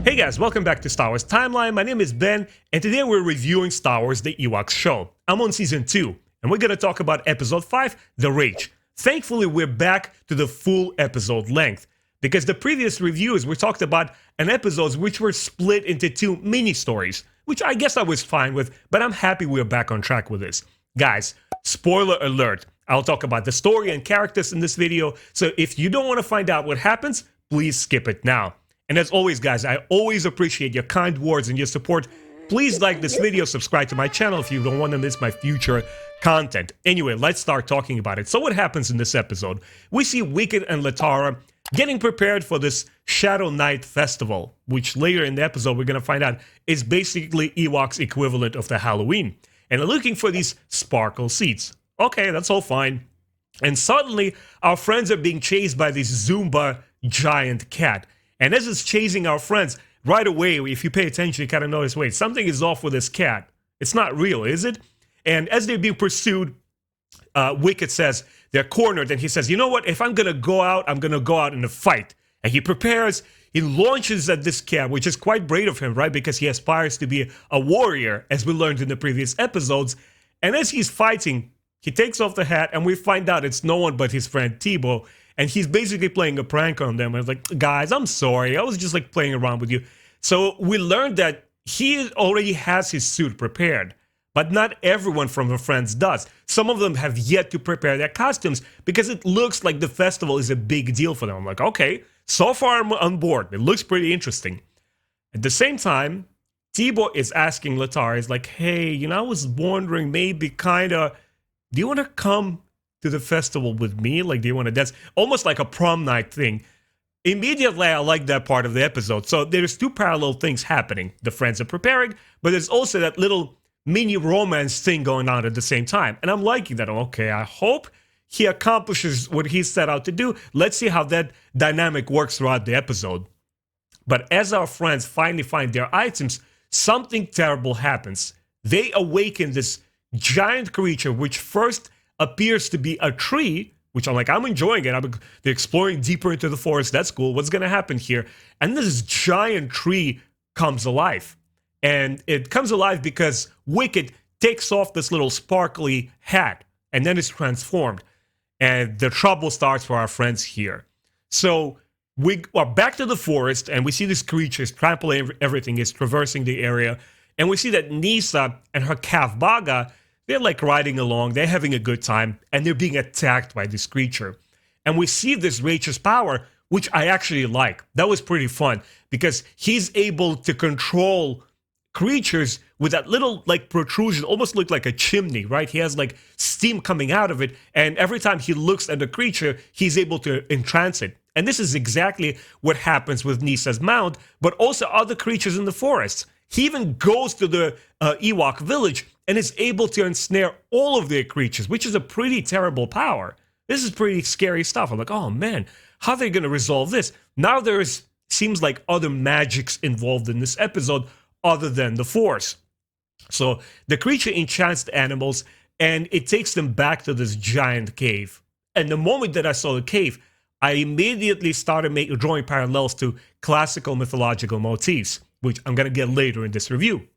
Hey guys, welcome back to Star Wars Timeline. My name is Ben, and today we're reviewing Star Wars The Ewoks Show. I'm on Season 2, and we're going to talk about Episode 5, The Raich. Thankfully, we're back to the full episode length, because the previous reviews we talked about an episodes which were split into two mini-stories, which I guess I was fine with, but I'm happy we're back on track with this. Guys, spoiler alert, I'll talk about the story and characters in this video, so if you don't want to find out what happens, please skip it now. And as always, guys, I always appreciate your kind words and your support. Please like this video, subscribe to my channel if you don't want to miss my future content. Anyway, let's start talking about it. So what happens in this episode? We see Wicket and Latara getting prepared for this Shadow Night Festival, which later in the episode we're going to find out is basically Ewoks' equivalent of the Halloween. And they're looking for these sparkle seeds. Okay, that's all fine. And suddenly, our friends are being chased by this Zumba giant cat. And as it's chasing our friends, right away, if you pay attention, you kind of notice, wait, something is off with this cat. It's not real, is it? And as they're being pursued, Wicket says they're cornered, and he says, you know what, if I'm going to go out, I'm going to go out in a fight. And he prepares, he launches at this cat, which is quite brave of him, right? Because he aspires to be a warrior, as we learned in the previous episodes. And as he's fighting, he takes off the hat, and we find out it's no one but his friend Teebo. And he's basically playing a prank on them. And like, guys, I'm sorry. I was just like playing around with you. So we learned that he already has his suit prepared. But not everyone from her friends does. Some of them have yet to prepare their costumes because it looks like the festival is a big deal for them. I'm like, okay, so far I'm on board. It looks pretty interesting. At the same time, Teebo is asking Latara, is like, hey, you know, I was wondering maybe kind of, do you want to come to the festival with me? Like, do you want to dance? Almost like a prom night thing. Immediately, I like that part of the episode. So there's two parallel things happening. The friends are preparing, but there's also that little mini romance thing going on at the same time. And I'm liking that. Okay, I hope he accomplishes what he set out to do. Let's see how that dynamic works throughout the episode. But as our friends finally find their items, something terrible happens. They awaken this giant creature, which first appears to be a tree, which I'm like, I'm enjoying it. They're exploring deeper into the forest. That's cool. What's going to happen here? And this giant tree comes alive. And it comes alive because Wicket takes off this little sparkly hat and then it's transformed. And the trouble starts for our friends here. So we are back to the forest and we see this creature trampling everything, is traversing the area. And we see that Kneesa and her calf Baga, they're like riding along, they're having a good time, and they're being attacked by this creature. And we see this Raich's power, which I actually like. That was pretty fun, because he's able to control creatures with that little like protrusion, almost look like a chimney, right? He has like steam coming out of it, and every time he looks at the creature, he's able to entrance it. And this is exactly what happens with Kneesa's mount, but also other creatures in the forest. He even goes to the Ewok village and is able to ensnare all of their creatures, which is a pretty terrible power. This is pretty scary stuff. I'm like, oh man, how are they going to resolve this? Now seems like other magics involved in this episode other than the Force. So the creature enchants the animals and it takes them back to this giant cave. And the moment that I saw the cave, I immediately started drawing parallels to classical mythological motifs, which I'm going to get later in this review.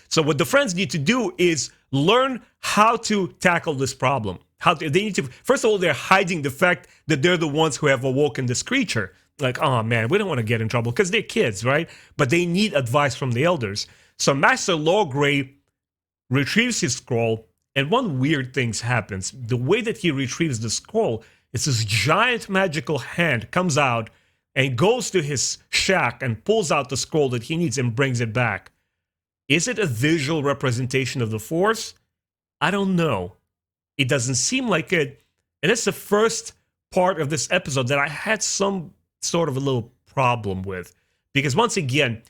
So what the friends need to do is learn how to tackle this problem. They need to, first of all, they're hiding the fact that they're the ones who have awoken this creature. Like, oh man, we don't want to get in trouble because they're kids, right? But they need advice from the elders. So Master Lawgrey retrieves his scroll, and one weird thing happens. The way that he retrieves the scroll, it's this giant magical hand comes out and goes to his shack and pulls out the scroll that he needs and brings it back. Is it a visual representation of the Force? I don't know. It doesn't seem like it. And it's the first part of this episode that I had some sort of a little problem with. Because once again,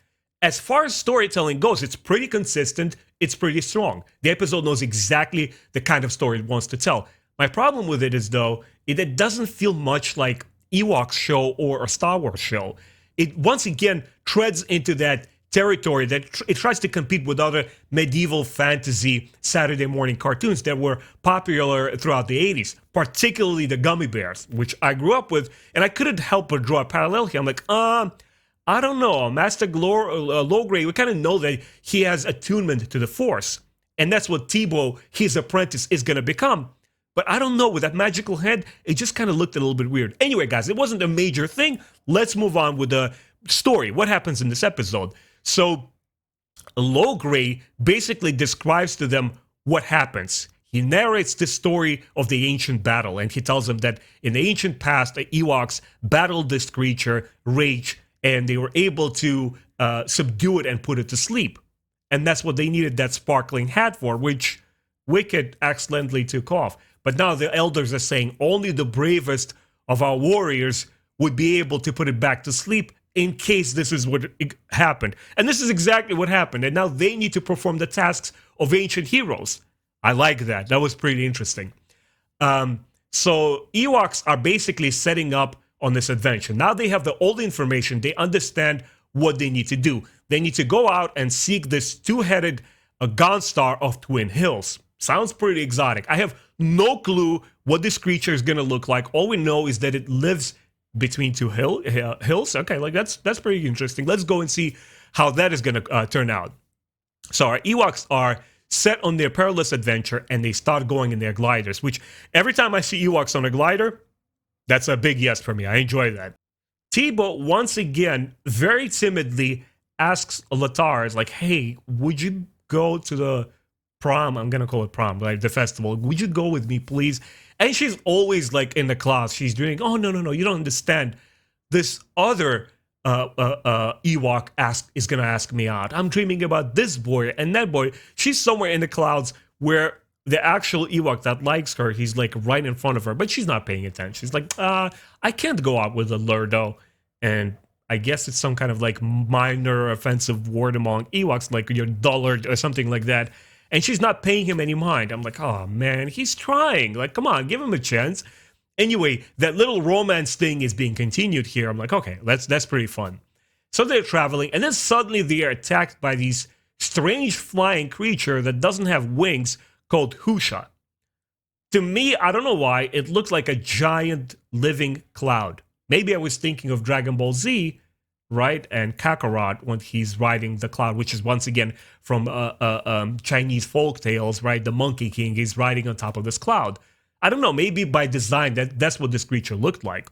as far as storytelling goes, it's pretty consistent, it's pretty strong. The episode knows exactly the kind of story it wants to tell. My problem with it is, though, it doesn't feel much like Ewoks show or a Star Wars show. It once again treads into that territory that it tries to compete with other medieval fantasy Saturday morning cartoons that were popular throughout the 80s, particularly the Gummy Bears, which I grew up with, and I couldn't help but draw a parallel here. I'm like, I don't know. Master Logray, we kind of know that he has attunement to the Force. And that's what Teebo, his apprentice, is going to become. But I don't know, with that magical head, it just kind of looked a little bit weird. Anyway, guys, it wasn't a major thing. Let's move on with the story. What happens in this episode? So, Logray basically describes to them what happens. He narrates the story of the ancient battle, and he tells them that in the ancient past, the Ewoks battled this creature, Raich, and they were able to subdue it and put it to sleep. And that's what they needed that sparkling hat for, which Wicket accidentally took off. But now the elders are saying only the bravest of our warriors would be able to put it back to sleep in case this is what happened. And this is exactly what happened. And now they need to perform the tasks of ancient heroes. I like that. That was pretty interesting. So Ewoks are basically setting up on this adventure. Now they have all the information. They understand what they need to do. They need to go out and seek this two-headed Gonstar of Twin Hills. Sounds pretty exotic. I have no clue what this creature is going to look like. All we know is that it lives between two hills. Okay, like that's pretty interesting. Let's go and see how that is going to turn out. So our Ewoks are set on their perilous adventure, and they start going in their gliders, which every time I see Ewoks on a glider, that's a big yes for me. I enjoy that. Teebo, once again, very timidly asks Latara, is like, hey, would you go to the prom? I'm going to call it prom, like the festival. Would you go with me, please? And she's always like in the class. She's doing, oh, no, you don't understand. This other Ewok is going to ask me out. I'm dreaming about this boy and that boy. She's somewhere in the clouds where the actual Ewok that likes her, he's like right in front of her, but she's not paying attention. She's like, I can't go out with a Lurdo. And I guess it's some kind of like minor offensive word among Ewoks, like you're dullard or something like that. And she's not paying him any mind. I'm like, oh man, he's trying. Like, come on, give him a chance. Anyway, that little romance thing is being continued here. I'm like, okay, that's pretty fun. So they're traveling, and then suddenly they are attacked by these strange flying creature that doesn't have wings called Husha. To me, I don't know why, it looked like a giant living cloud. Maybe I was thinking of Dragon Ball Z, right? And Kakarot when he's riding the cloud, which is once again from Chinese folk tales, right? The Monkey King is riding on top of this cloud. I don't know, maybe by design that's what this creature looked like.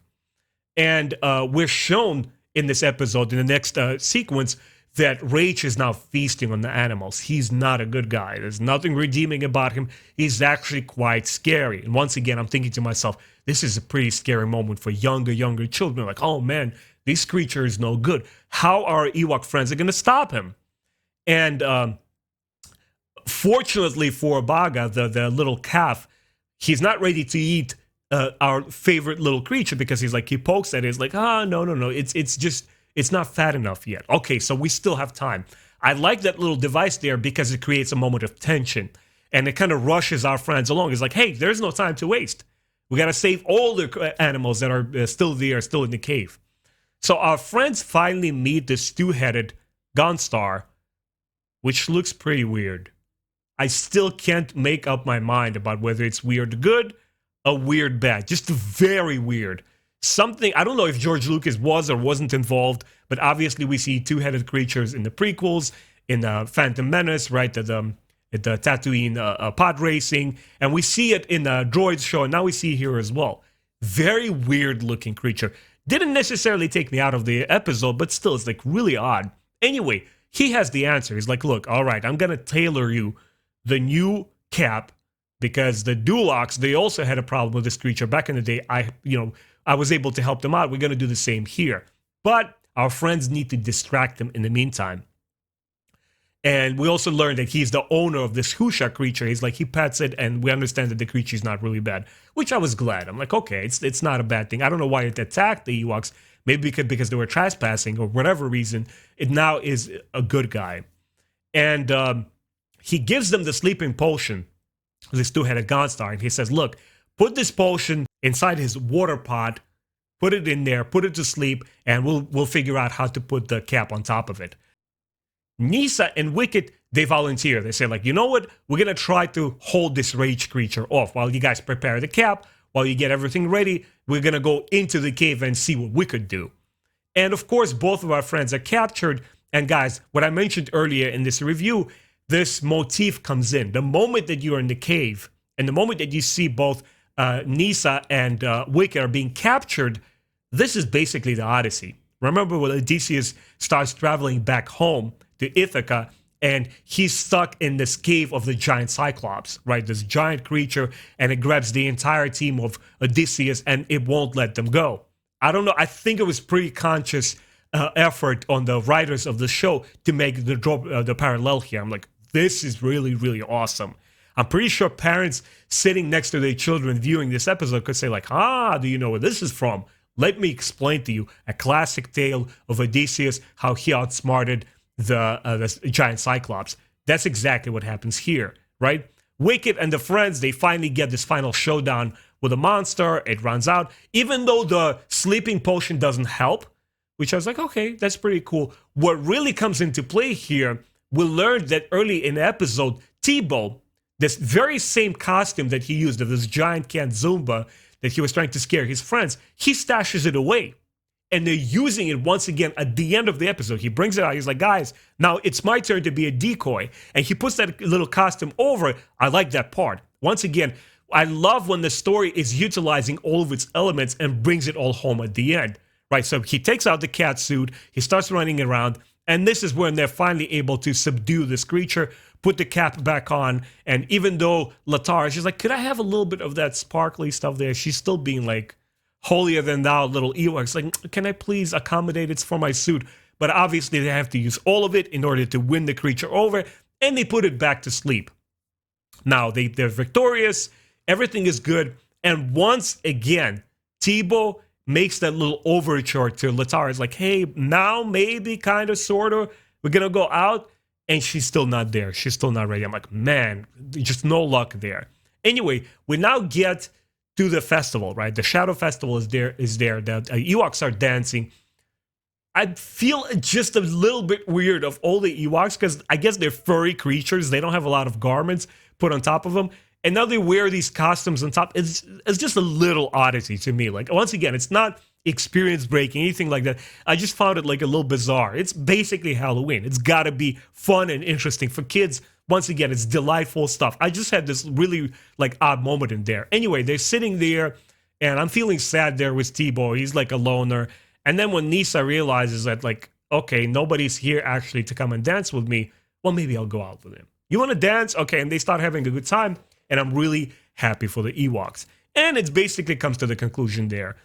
And we're shown in this episode, in the next sequence, that Raich is now feasting on the animals. He's not a good guy. There's nothing redeeming about him. He's actually quite scary. And once again, I'm thinking to myself, this is a pretty scary moment for younger children. Like, oh man, this creature is no good. How are our Ewok friends going to stop him? And fortunately for Baga, the little calf, he's not ready to eat our favorite little creature, because he's like, he pokes at it. He's like, no. It's not fat enough yet. Okay, so we still have time. I like that little device there because it creates a moment of tension. And it kind of rushes our friends along. It's like, hey, there's no time to waste. We got to save all the animals that are still there, still in the cave. So our friends finally meet this two-headed Gonstar, which looks pretty weird. I still can't make up my mind about whether it's weird good or weird bad. Just very weird. Something, I don't know if George Lucas was or wasn't involved, but obviously we see two-headed creatures in the prequels, in Phantom Menace, right, the Tatooine pod racing, and we see it in the Droids show, and now we see it here as well. Very weird-looking creature. Didn't necessarily take me out of the episode, but still, it's like really odd. Anyway, he has the answer. He's like, look, all right, I'm going to tailor you the new cap, because the Dulocs, they also had a problem with this creature back in the day. I was able to help them out. We're going to do the same here. But our friends need to distract him in the meantime. And we also learned that he's the owner of this Husha creature. He's like, he pets it, and we understand that the creature is not really bad, which I was glad. I'm like, okay, it's not a bad thing. I don't know why it attacked the Ewoks. Maybe because they were trespassing or whatever reason. It now is a good guy. And he gives them the sleeping potion, this two-headed Gonstar, and he says, look, put this potion inside his water pot, put it in there, put it to sleep, and we'll figure out how to put the cap on top of it. Kneesa and Wicket, they volunteer. They say, like, you know what? We're going to try to hold this Raich creature off while you guys prepare the cap, while you get everything ready. We're going to go into the cave and see what we could do. And of course, both of our friends are captured. And guys, what I mentioned earlier in this review, this motif comes in. The moment that you're in the cave and the moment that you see both Kneesa and Wicket are being captured, this is basically the Odyssey. Remember when Odysseus starts traveling back home to Ithaca and he's stuck in this cave of the giant Cyclops, right? This giant creature, and it grabs the entire team of Odysseus and it won't let them go. I don't know. I think it was pretty conscious effort on the writers of the show to make the parallel here. I'm like, this is really, really awesome. I'm pretty sure parents sitting next to their children viewing this episode could say like, do you know where this is from? Let me explain to you a classic tale of Odysseus, how he outsmarted the giant Cyclops. That's exactly what happens here, right? Wicket and the friends, they finally get this final showdown with a monster. It runs out, even though the sleeping potion doesn't help, which I was like, okay, that's pretty cool. What really comes into play here, we learned that early in the episode, Teebo, this very same costume that he used of this giant cat Zumba that he was trying to scare his friends, he stashes it away. And they're using it once again at the end of the episode. He brings it out. He's like, guys, now it's my turn to be a decoy. And he puts that little costume over it. I like that part. Once again, I love when the story is utilizing all of its elements and brings it all home at the end. Right, so he takes out the cat suit. He starts running around. And this is when they're finally able to subdue this creature, put the cap back on. And even though Latara, she's like, could I have a little bit of that sparkly stuff there? She's still being like, holier than thou little Ewoks. Like, can I please accommodate? It's for my suit. But obviously they have to use all of it in order to win the creature over, and they put it back to sleep. Now they're victorious. Everything is good. And once again, Teebo makes that little overture to Latara. It's like, hey, now maybe, kind of, sort of, we're going to go out. And she's still not there. She's still not ready. I'm like, man, just no luck there. Anyway, we now get to the festival, right? The Shadow Festival is there. The Ewoks are dancing. I feel just a little bit weird of all the Ewoks because I guess they're furry creatures. They don't have a lot of garments put on top of them. And now they wear these costumes on top. It's just a little oddity to me. Like, once again, it's not experience breaking, anything like that. I just found it like a little bizarre. It's basically Halloween. It's got to be fun and interesting for kids. Once again, it's delightful stuff. I just had this really like odd moment in there. Anyway, they're sitting there and I'm feeling sad there with Teebo. He's like a loner. And then when Kneesa realizes that like, okay, nobody's here actually to come and dance with me, well, maybe I'll go out with him. You want to dance? Okay. And they start having a good time. And I'm really happy for the Ewoks. And it basically comes to the conclusion there.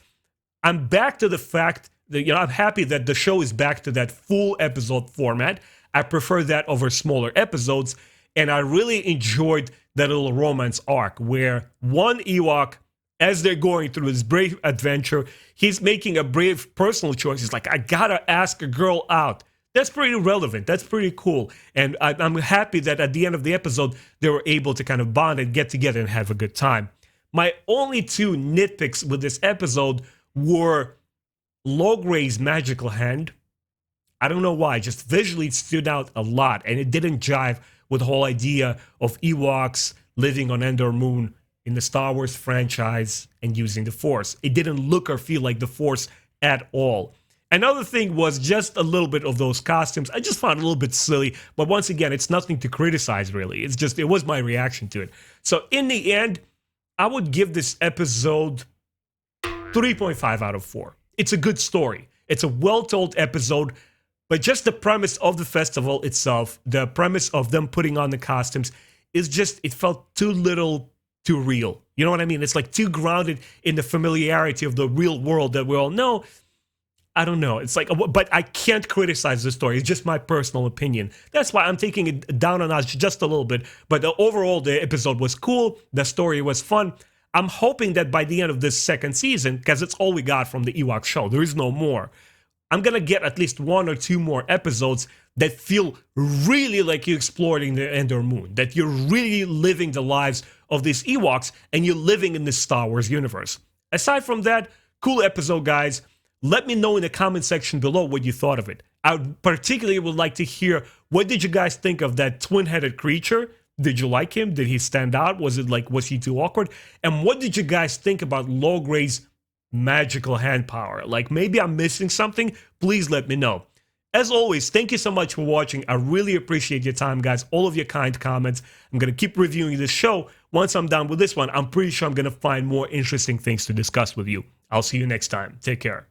I'm back to the fact that, I'm happy that the show is back to that full episode format. I prefer that over smaller episodes. And I really enjoyed that little romance arc where one Ewok, as they're going through this brave adventure, he's making a brave personal choice. He's like, I gotta ask a girl out. That's pretty relevant. That's pretty cool. And I'm happy that at the end of the episode, they were able to kind of bond and get together and have a good time. My only two nitpicks with this episode were Logray's magical hand. I don't know why, just visually it stood out a lot, and it didn't jive with the whole idea of Ewoks living on Endor Moon in the Star Wars franchise and using the Force. It didn't look or feel like the Force at all. Another thing was just a little bit of those costumes. I just found it a little bit silly, but once again, it's nothing to criticize really. It's just, it was my reaction to it. So in the end, I would give this episode 3.5 out of 4. It's a good story. It's a well-told episode. But just the premise of the festival itself, the premise of them putting on the costumes, is just, it felt too little, too real. You know what I mean? It's like too grounded in the familiarity of the real world that we all know. I don't know. It's like, but I can't criticize the story. It's just my personal opinion. That's why I'm taking it down a notch just a little bit. But overall, the episode was cool. The story was fun. I'm hoping that by the end of this second season, because it's all we got from the Ewok show, there is no more, I'm going to get at least 1 or 2 more episodes that feel really like you're exploring the Endor Moon, that you're really living the lives of these Ewoks and you're living in this Star Wars universe. Aside from that, cool episode, guys. Let me know in the comment section below what you thought of it. I particularly would like to hear, what did you guys think of that twin-headed creature? Did you like him? Did he stand out? Was he too awkward? And what did you guys think about Logray's magical hand power. Like, maybe I'm missing something. Please let me know. As always, thank you so much for watching. I really appreciate your time, guys. All of your kind comments. I'm going to keep reviewing this show. Once I'm done with this one, I'm pretty sure I'm going to find more interesting things to discuss with you. I'll see you next time. Take care.